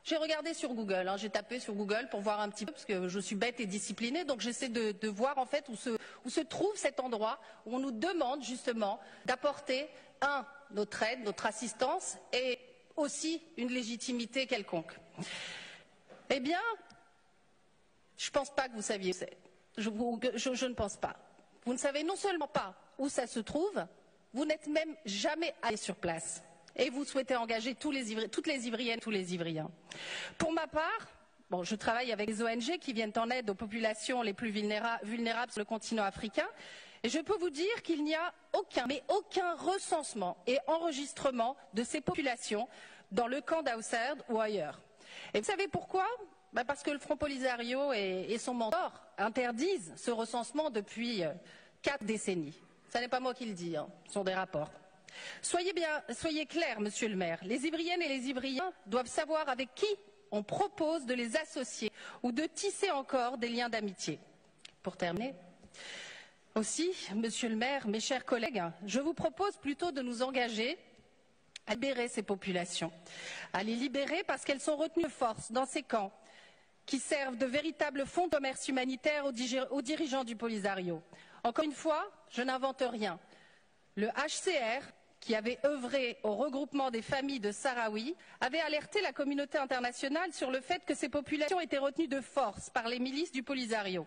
J'ai regardé sur Google, j'ai tapé sur Google pour voir un petit peu, parce que je suis bête et disciplinée, donc j'essaie de voir en fait où se trouve cet endroit où on nous demande justement d'apporter notre aide, notre assistance et aussi une légitimité quelconque. Eh bien, je ne pense pas que vous saviez où c'est. Je ne pense pas. Vous ne savez non seulement pas où ça se trouve, vous n'êtes même jamais allé sur place. Et vous souhaitez engager toutes les Ivriennes, tous les Ivriens. Pour ma part, je travaille avec des ONG qui viennent en aide aux populations les plus vulnérables sur le continent africain, et je peux vous dire qu'il n'y a aucun recensement et enregistrement de ces populations dans le camp d'Auxerre ou ailleurs. Et vous savez pourquoi? Parce que le Front Polisario et son mentor interdisent ce recensement depuis 4 décennies. Ce n'est pas moi qui le dis, ce sont des rapports. Soyez clair, Monsieur le maire, les Ivriennes et les Ivriens doivent savoir avec qui on propose de les associer ou de tisser encore des liens d'amitié. Pour terminer, aussi, Monsieur le maire, mes chers collègues, je vous propose plutôt de nous engager à libérer ces populations, à les libérer parce qu'elles sont retenues de force dans ces camps qui servent de véritables fonds de commerce humanitaire aux dirigeants du Polisario. Encore une fois, je n'invente rien. Le HCR, qui avait œuvré au regroupement des familles de Sahraouis, avait alerté la communauté internationale sur le fait que ces populations étaient retenues de force par les milices du Polisario.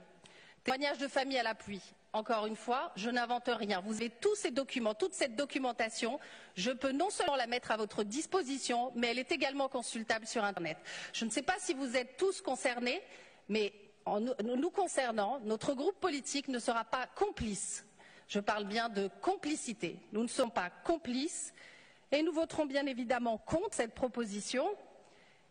Témoignage de famille à l'appui. Encore une fois, je n'invente rien. Vous avez tous ces documents, toute cette documentation. Je peux non seulement la mettre à votre disposition, mais elle est également consultable sur Internet. Je ne sais pas si vous êtes tous concernés, mais nous concernant, notre groupe politique ne sera pas complice. Je parle bien de complicité. Nous ne sommes pas complices et nous voterons bien évidemment contre cette proposition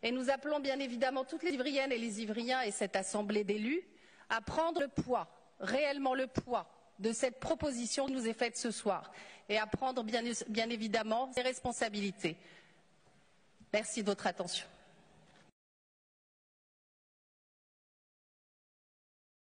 et nous appelons bien évidemment toutes les Ivriennes et les Ivriens et cette assemblée d'élus à prendre le poids, réellement le poids de cette proposition qui nous est faite ce soir et à prendre bien évidemment ses responsabilités. Merci de votre attention.